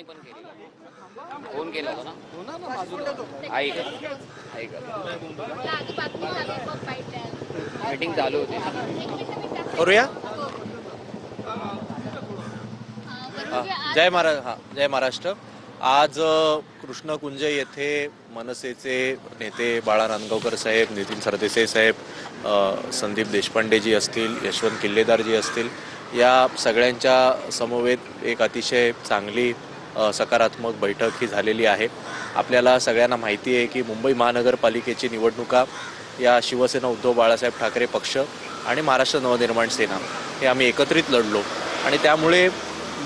पण केली, फोन केला होता ना. ऐक ऐक मीटिंग चालू होती ना. करूया. जय महाराज. जय महाराष्ट्र. आज कृष्णकुंज येथे मनसेचे नेते बाळा नांदगावकर साहेब, नितीन सरदेसाई साहेब, संदीप देशपांडेजी असतील, यशवंत किल्लेदारजी असतील, या सगळ्यांच्या समवेत एक अतिशय चांगली सकारात्मक बैठक ही झालेली आहे. आपल्याला सगळ्यांना माहिती आहे की मुंबई महानगरपालिकेची निवडणुका या शिवसेना उद्धव बाळासाहेब ठाकरे पक्ष आणि महाराष्ट्र नवनिर्माण सेना हे आम्ही एकत्रित लढलो आणि त्यामुळे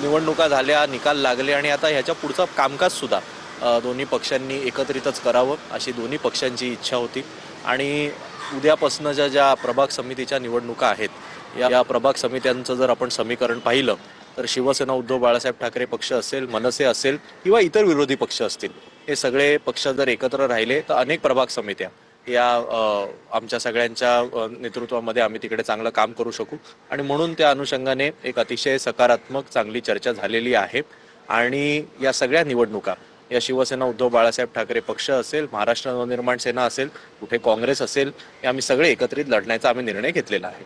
निवडणुका झाल्या, निकाल लागले आणि आता ह्याच्या पुढचं कामकाजसुद्धा दोन्ही पक्षांनी एकत्रितच करावं अशी दोन्ही पक्षांची इच्छा होती. आणि उद्यापासूनच्या ज्या प्रभाग समितीच्या निवडणुका आहेत या प्रभाग समित्यांचं जर आपण समीकरण पाहिलं तर शिवसेना उद्धव बाळासाहेब ठाकरे पक्ष असेल, मनसे असेल किंवा इतर विरोधी पक्ष असतील, हे सगळे पक्ष जर एकत्र राहिले तर अनेक प्रभाग समित्या या आमच्या सगळ्यांच्या नेतृत्वामध्ये आम्ही तिकडे चांगलं काम करू शकू. आणि म्हणून त्या अनुषंगाने एक अतिशय सकारात्मक चांगली चर्चा झालेली आहे. आणि या सगळ्या निवडणुका या शिवसेना उद्धव बाळासाहेब ठाकरे पक्ष असेल, महाराष्ट्र नवनिर्माण सेना असेल, कुठे काँग्रेस असेल, हे आम्ही सगळे एकत्रित लढण्याचा आम्ही निर्णय घेतलेला आहे.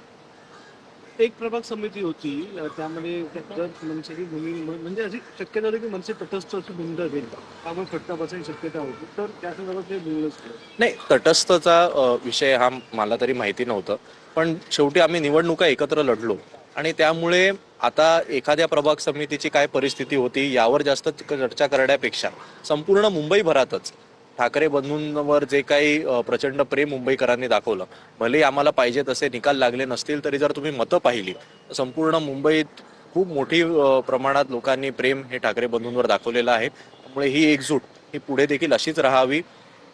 एक प्रभाग समिती होती, त्यामध्ये जर मनसेची भूमिका म्हणजे अशी शक्यता होती की मनसे तटस्थ अशी भूमिका घेईल, त्यामुळे फटका बसायची शक्यता होती. तर त्या संदर्भात ते बोललंच नाही, तटस्थचा विषय हा मला तरी माहिती नव्हतं, पण शेवटी आम्ही निवडणुका एकत्र लढलो आणि त्यामुळे आता एखाद्या प्रभाग समितीची काय परिस्थिती होती यावर जास्त चर्चा करण्यापेक्षा संपूर्ण मुंबईभरातच ठाकरे बंधूंवर जे काही प्रचंड प्रेम मुंबईकरांनी दाखवलं, भले आम्हाला पाहिजे तसे निकाल लागले नसतील तरी जर तुम्ही मतं पाहिली तर संपूर्ण मुंबईत खूप मोठी प्रमाणात लोकांनी प्रेम हे ठाकरे बंधूंवर दाखवलेलं आहे. त्यामुळे ही एकजूट ही पुढे देखील अशीच राहावी.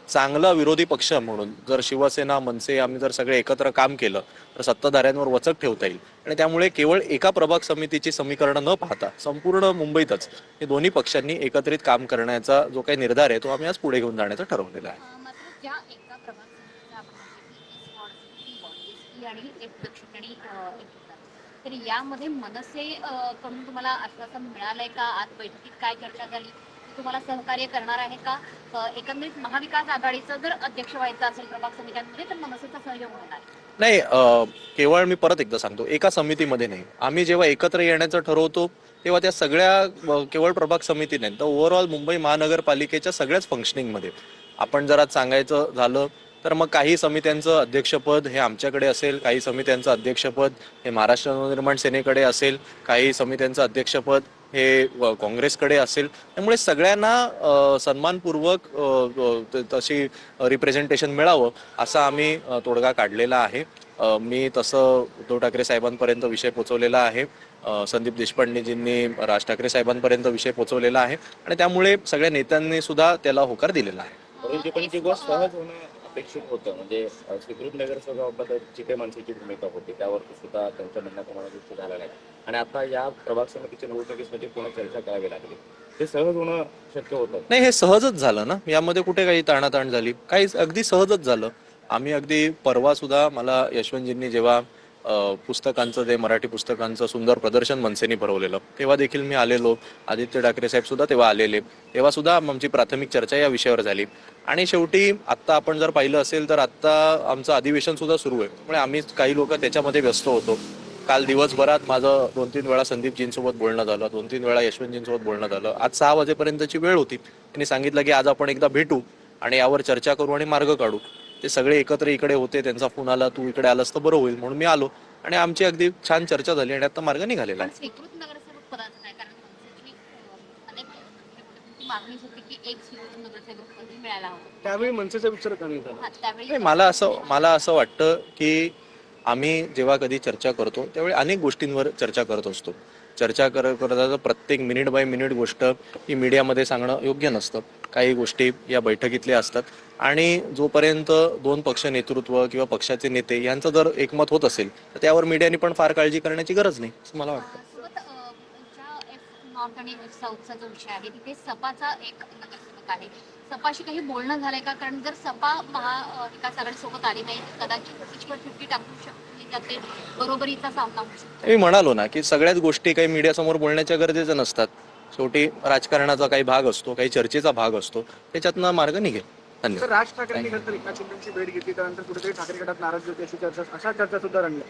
चांगला विरोधी पक्ष म्हणून जर शिवसेना, मनसे आम्ही जर सगळे एकत्र काम केलं तर सत्ताधाऱ्यांवर वचक ठेवता येईल. आणि त्यामुळे केवळ एका प्रभाग समितीची समीकरणं न पाहता संपूर्ण मुंबईतच हे दोन्ही पक्षांनी एकत्रित काम करण्याचा जो काही निर्धार आहे तो आम्ही आज पुढे घेऊन जाण्याचं ठरवलेला आहे. तर यामध्ये मनसे कडून तुम्हाला आश्वासन मिळालंय का? आज बैठकीत काय चर्चा झाली? तुम्हाला सहकार्य करणार आहे का? एकंदरीत महाविकास आघाडीचं जर अध्यक्ष व्हायचं असेल प्रभाग समित्यांमध्ये तर मनसेचा सहयोग होणार नाही, केवळ मी परत एकदा सांगतो, एका समितीमध्ये नाही. आम्ही जेव्हा एकत्र येण्याचं ठरवतो तेव्हा त्या सगळ्या केवळ प्रभाग समिती नाही तर ओव्हरऑल मुंबई महानगरपालिकेच्या सगळ्याच फंक्शनिंगमध्ये आपण जर आज सांगायचं झालं तर मग काही समित्यांचं अध्यक्षपद हे आमच्याकडे असेल, काही समित्यांचं अध्यक्षपद हे महाराष्ट्र नवनिर्माण सेनेकडे असेल, काही समित्यांचं अध्यक्षपद हे काँग्रेसकडे असेल. त्यामुळे सगळ्यांना सन्मानपूर्वक तशी रिप्रेझेंटेशन मिळावं असा आम्ही तोडगा काढलेला आहे. मी तसं उद्धव ठाकरे साहेबांपर्यंत विषय पोहोचवलेला आहे, संदीप देशपांडेजींनी राज ठाकरे साहेबांपर्यंत विषय पोहोचवलेला आहे आणि त्यामुळे सगळ्या नेत्यांनी सुद्धा त्याला होकार दिलेला आहे. पण ती गोष्ट सहज होणं अपेक्षित होतं. म्हणजे स्वीकृत नगरसेवकाबद्दल जी काही मनसेची भूमिका होती त्यावर सुद्धा त्यांच्या म्हणण्याप्रमाणे गोष्टी झाल्या नाही आणि आता या प्रभाग समितीच्या निवडणुकीसाठी पुन्हा चर्चा करावी लागली. ते सहज होणं शक्य होतं नाही, हे सहजच झालं ना, यामध्ये कुठे काही ताणाताण झाली? काही अगदी सहजच झालं. आम्ही अगदी परवा सुद्धा मला यशवंतजींनी जेव्हा पुस्तकांचं जे मराठी पुस्तकांचं सुंदर प्रदर्शन मनसेनी भरवलेलं तेव्हा देखील मी आलेलो, आदित्य ठाकरे साहेब सुद्धा तेव्हा आलेले, तेव्हा सुद्धा आमची प्राथमिक चर्चा या विषयावर झाली. आणि शेवटी आत्ता आपण जर पाहिलं असेल तर आत्ता आमचं अधिवेशन सुद्धा सुरू आहे, त्यामुळे आम्ही काही लोक त्याच्यामध्ये व्यस्त होतो. काल दिवसभरात माझं 2-3 वेळा संदीपजींसोबत बोलणं झालं, 2-3 वेळा यशवंतजींसोबत बोलणं झालं. आज 6 वाजेपर्यंतची वेळ होती. त्यांनी सांगितलं की आज आपण एकदा भेटू आणि यावर चर्चा करू आणि मार्ग काढू. ते सगळे एकत्र इकडे होते, त्यांचा फोन आला, तू इकडे आलास तर बरं होईल, म्हणून मी आलो आणि आमची अगदी छान चर्चा झाली आणि आता मार्ग निघालेला आहे. स्वीकृत नगरसेवक पदाचं काय? कारण मनसेची अनेक मागणी होती की एक स्वीकृत नगरसेवक पद मिळायला हवं. त्यावेळी मनसेचा विचार करण्यात आला. त्यावेळी मला असं वाटतं की आम्ही जेव्हा कधी चर्चा करतो त्यावेळी अनेक गोष्टींवर चर्चा करत असतो. चर्चा करता प्रत्येक मिनिट बाय मिनिट गोष्ट ही मीडियामध्ये सांगणं योग्य नसतं. काही गोष्टी या बैठकीतल्या असतात आणि जोपर्यंत दोन पक्ष नेतृत्व किंवा पक्षाचे नेते यांचं जर एकमत होत असेल तर त्यावर मीडियाने पण फार काळजी करण्याची गरज नाही असं मला वाटतं. नॉर्थ आणि साऊथचा जो विषय आहे तिथे सपाचा एक नगरसेवक आहे. सपाशी काही बोलणं झालंय का? कारण जर सपा महाविकास आघाडीसोबत आली नाही तर कदाचित 50-50 टाकू शकते, त्याचे बरोबरीचा सामना होऊ शकतो. मी म्हणालो ना की सगळ्याच गोष्टी काही मीडियासमोर बोलण्याच्या गरजेच्या नसतात. शेवटी राजकारणाचा काही भाग असतो, काही चर्चेचा भाग असतो, त्याच्यातनं मार्ग निघेल. धन्यवाद. तर राज ठाकरेंनी नंतर एकनाथ शिंदेची भेट घेतली, त्यानंतर कुठेतरी ठाकरे गटात नाराज होते अशा चर्चा सुद्धा रंगल्या.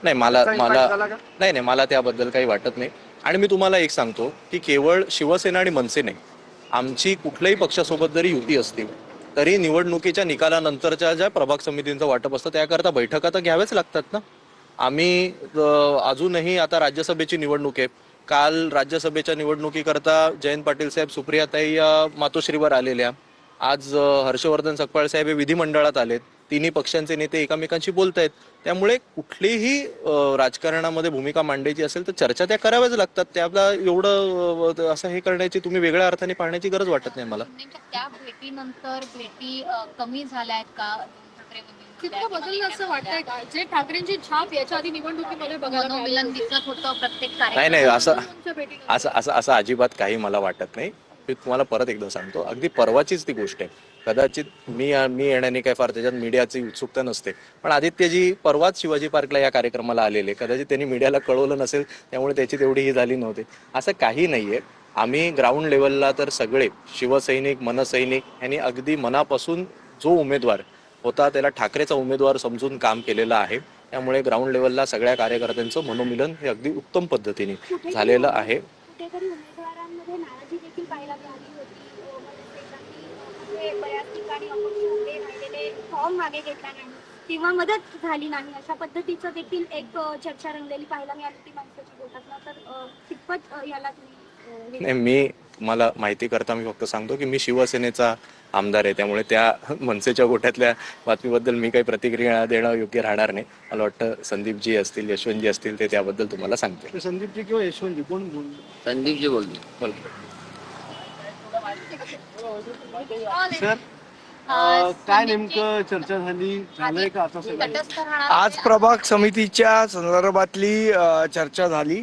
नाही मला त्याचा मला impact झाला का? नाही मला त्याबद्दल काही वाटत नाही. आणि मी तुम्हाला एक सांगतो की केवळ शिवसेना आणि मनसे नाही, आमची कुठल्याही पक्षासोबत जरी युती असतील तरी निवडणुकीच्या निकालानंतरच्या ज्या प्रभाग समितींचं वाटप असतं त्याकरता बैठका तर घ्याव्याच लागतात ना. आम्ही अजूनही आता राज्यसभेची निवडणूक आहे. काल राज्यसभेच्या निवडणुकीकरता जयंत पाटील साहेब, सुप्रियाताई मातोश्रीवर आलेल्या. आज हर्षवर्धन सकपाळ साहेब हे विधिमंडळात आलेत. तिन्ही पक्षांचे नेते एकमेकांशी बोलत आहेत. त्यामुळे कुठलीही राजकारणामध्ये भूमिका मांडायची असेल तर चर्चा त्या कराव्याच लागतात. त्याला एवढं असं हे करण्याची, तुम्ही वेगळ्या अर्थाने पाहण्याची गरज वाटत नाही मला. नेमक्या त्या भेटीनंतर भेटी कमी झाल्या आहेत का ठाकरे तितकं बदललं असं वाटतंय का? जे ठाकरेंची छाप याच्या आधी निवडणुकीमध्ये बघायला मनोमिलन दिसत होतं प्रत्येक नाही कार्यक्रमात. असं अजिबात काही मला वाटत नाही. मी तुम्हाला परत एकदा सांगतो, अगदी परवाचीच ती गोष्ट आहे. कदाचित मी येण्याने काय फार त्याच्यात मीडियाची उत्सुकता नसते, पण आदित्यजी परवाच शिवाजी पार्कला या कार्यक्रमाला आलेले. कदाचित त्यांनी मीडियाला कळवलं नसेल, त्यामुळे त्याची तेवढी ही झाली नव्हती. असं काही नाहीये. आम्ही ग्राउंड लेवलला तर सगळे शिवसैनिक, मनसैनिक यांनी अगदी मनापासून जो उमेदवार होता त्याला ठाकरेचा उमेदवार समजून काम केलेलं आहे. त्यामुळे ग्राउंड लेवलला सगळ्या कार्यकर्त्यांचं मनोमिलन हे अगदी उत्तम पद्धतीने झालेलं आहे. कुठेतरी उमेदवारांमध्ये नाराजी देखील पाहायला मिळाली होती. मनसेसाठी बऱ्याच ठिकाणी अपक्ष उभे राहिलेले फॉर्म मागे घेतला नाही किंवा मदत झाली नाही, अशा पद्धतीचं देखील एक चर्चा रंगलेली पाहायला मिळाली होती मनसेच्या गोटातनं. तर कितपत याला तुम्ही नाही, मी तुम्हाला माहिती करता मी फक्त सांगतो की मी शिवसेनेचा आमदार आहे. त्यामुळे त्या मनसेच्या गोठ्यातल्या बातमीबद्दल मी काही प्रतिक्रिया देणं योग्य राहणार नाही. मला वाटतं संदीपजी असतील, यशवंतजी असतील, ते त्याबद्दल तुम्हाला सांगतील. संदीपजी किंवा यशवंतजी कोण बोलतो? संदीपजी बोलतो. सर काय नेमकं चर्चा झालंय का आता सगळं? तटस्थ राहणार आज प्रभाग समितीच्या संदर्भातली चर्चा झाली.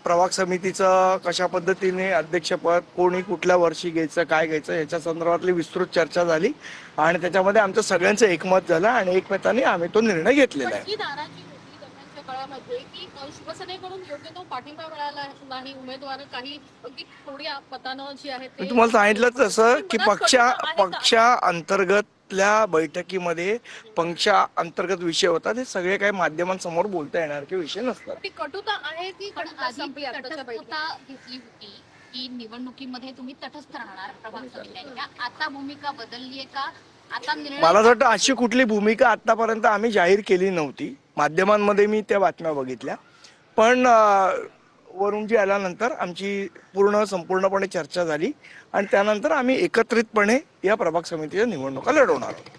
प्रभाग समितीचं कशा पद्धतीने अध्यक्षपद कोणी कुठल्या वर्षी घ्यायचं, काय घ्यायचं याच्या संदर्भातली विस्तृत चर्चा झाली आणि त्याच्यामध्ये आमचं सगळ्यांचं एकमत झालं आणि एकमताने आम्ही तो निर्णय घेतलेला आहे. ही नाराजी होती दरम्यानच्या काळामध्ये की शिवसेनेकडून योग्य तो पाठिंबा मिळाला नाही. उमेदवार काही अगदी थोडी मतानं जी आहेत मी तुम्हाला सांगितलं तसं की पक्षा अंतर्गतल्या बैठकीमध्ये पक्षा अंतर्गत विषय होतात. हे सगळे काही माध्यमांसमोर बोलता येणार की विषय नसतात. ती कटुता आहे की पण कटुता आधी संपली आताच्या बैठकीत? तटस्थता घेतली होती की निवडणुकीमध्ये तुम्ही तटस्थ राहणार प्रभाग समित्यांच्या. आता भूमिका बदलली आहे का? आता निर्णय मला असं वाटतं अशी कुठली भूमिका आतापर्यंत आम्ही जाहीर केली नव्हती. माध्यमांमध्ये मी त्या बातम्या बघितल्या, पण वरुणजी आल्यानंतर आमची संपूर्णपणे चर्चा झाली आणि त्यानंतर आम्ही एकत्रितपणे या प्रभाग समितीच्या निवडणुका लढवणार आहोत.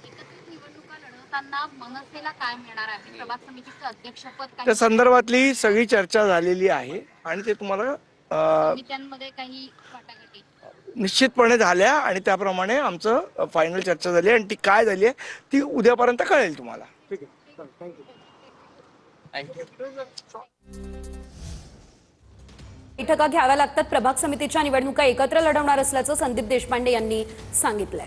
निवडणुका लढवताना मनसेला काय मिळणार आहे? प्रभाग समितीचं अध्यक्षपद काय? त्या संदर्भातली सगळी चर्चा झालेली आहे आणि ते तुम्हाला समित्यांमध्ये काही वाटाघाटी निश्चितपणे झाल्या आणि त्याप्रमाणे आमचं फायनल चर्चा झाली आणि ती काय झाली आहे ती उद्यापर्यंत कळेल तुम्हाला. ठीक आहे, थँक्यू. बैठका घ्याव्या लागतात. प्रभाग समितीच्या निवडणुका एकत्र लढवणार असल्याचं संदीप देशपांडे यांनी सांगितलंय.